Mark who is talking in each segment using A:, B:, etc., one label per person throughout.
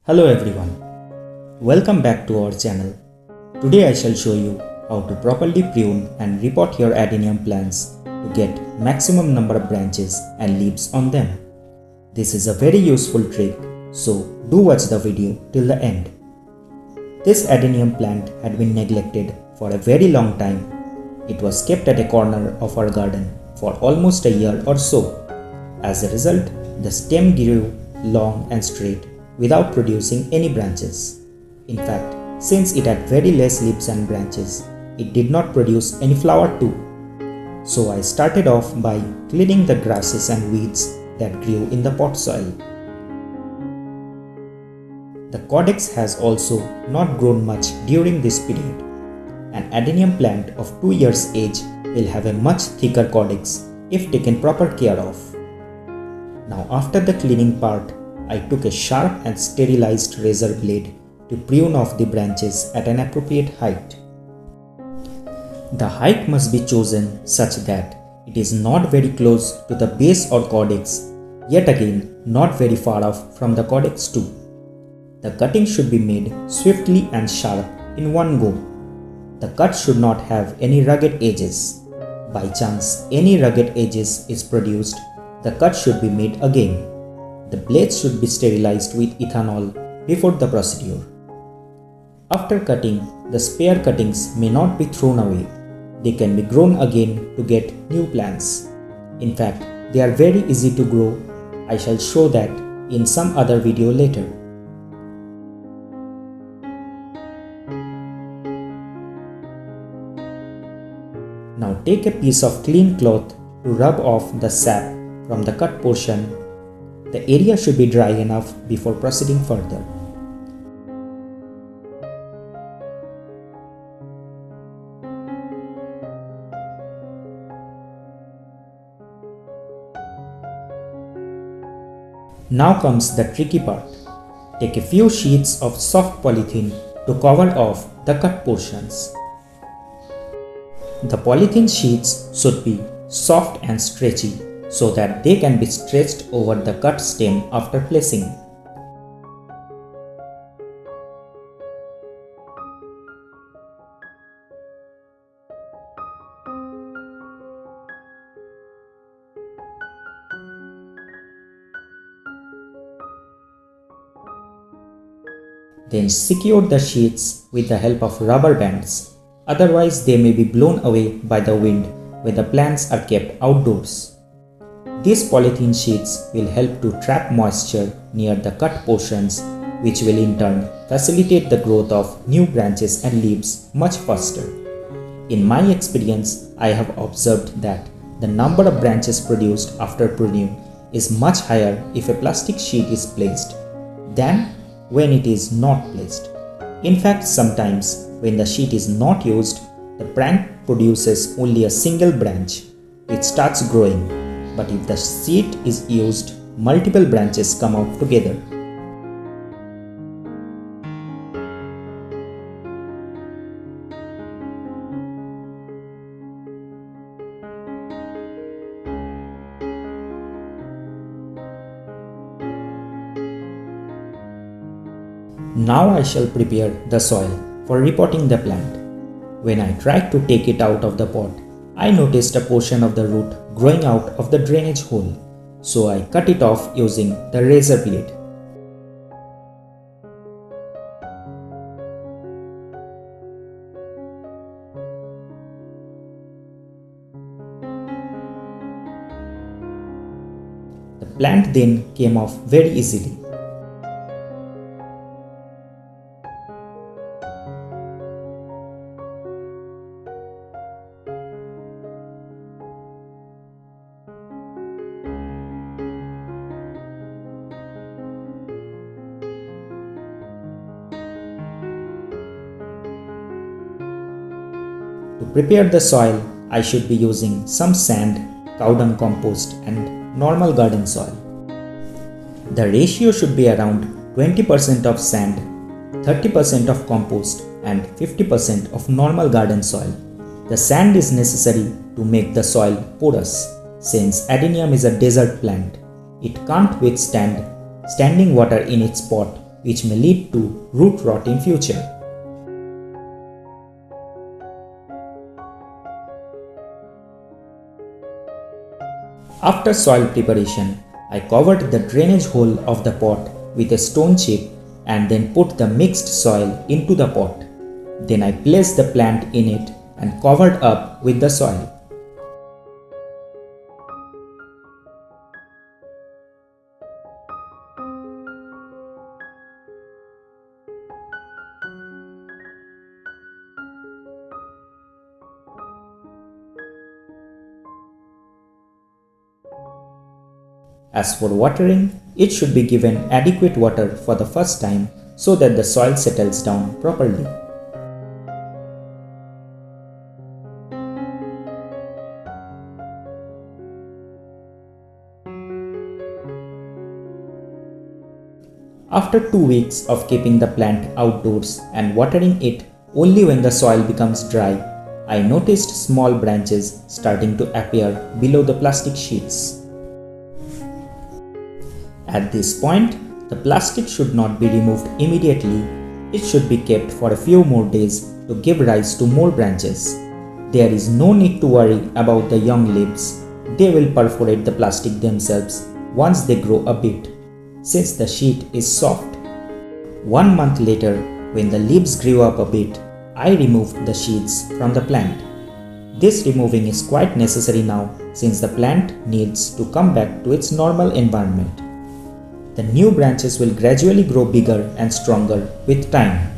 A: Hello everyone, welcome back to our channel. Today I shall show you how to properly prune and repot your adenium plants to get maximum number of branches and leaves on them. This is a very useful trick, so do watch the video till the end. This adenium plant had been neglected for a very long time. It was kept at a corner of our garden for almost a year or so. As a result, the stem grew long and straight without producing any branches. In fact, since it had very less leaves and branches, it did not produce any flower too. So I started off by cleaning the grasses and weeds that grew in the pot soil. The codex has also not grown much during this period. An adenium plant of 2 years age will have a much thicker codex if taken proper care of. Now after the cleaning part, I took a sharp and sterilized razor blade to prune off the branches at an appropriate height. The height must be chosen such that it is not very close to the base or codex, yet again not very far off from the codex too. The cutting should be made swiftly and sharp in one go. The cut should not have any rugged edges. By chance any rugged edges is produced, the cut should be made again. The blades should be sterilized with ethanol before the procedure. After cutting, the spare cuttings may not be thrown away. They can be grown again to get new plants. In fact, they are very easy to grow. I shall show that in some other video later. Now take a piece of clean cloth to rub off the sap from the cut portion. The area should be dry enough before proceeding further. Now comes the tricky part. Take a few sheets of soft polythene to cover off the cut portions. The polythene sheets should be soft and stretchy, so that they can be stretched over the cut stem after placing. Then secure the sheets with the help of rubber bands, otherwise they may be blown away by the wind when the plants are kept outdoors. These polythene sheets will help to trap moisture near the cut portions, which will in turn facilitate the growth of new branches and leaves much faster. In my experience, I have observed that the number of branches produced after pruning is much higher if a plastic sheet is placed than when it is not placed. In fact, sometimes when the sheet is not used, the plant produces only a single branch, which starts growing. But if the sheet is used, multiple branches come out together. Now I shall prepare the soil for repotting the plant. When I tried to take it out of the pot, I noticed a portion of the root growing out of the drainage hole, so I cut it off using the razor blade. The plant then came off very easily. To prepare the soil, I should be using some sand, cow dung compost and normal garden soil. The ratio should be around 20% of sand, 30% of compost and 50% of normal garden soil. The sand is necessary to make the soil porous. Since adenium is a desert plant, it can't withstand standing water in its pot which may lead to root rot in future. After soil preparation, I covered the drainage hole of the pot with a stone chip and then put the mixed soil into the pot. Then I placed the plant in it and covered up with the soil. As for watering, it should be given adequate water for the first time so that the soil settles down properly. After 2 weeks of keeping the plant outdoors and watering it only when the soil becomes dry, I noticed small branches starting to appear below the plastic sheets. At this point, the plastic should not be removed immediately. It should be kept for a few more days to give rise to more branches. There is no need to worry about the young leaves. They will perforate the plastic themselves once they grow a bit, since the sheet is soft. 1 month later, when the leaves grew up a bit, I removed the sheets from the plant. This removing is quite necessary now since the plant needs to come back to its normal environment. The new branches will gradually grow bigger and stronger with time.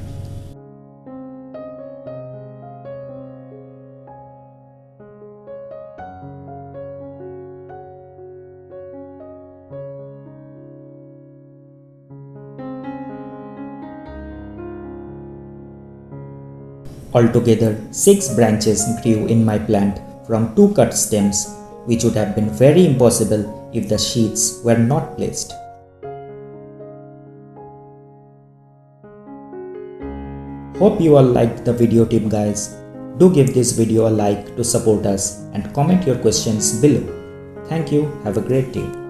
A: Altogether, 6 branches grew in my plant from 2 cut stems, which would have been very impossible if the sheets were not placed. Hope you all liked the video tip, guys. Do give this video a like to support us and comment your questions below. Thank you. Have a great day.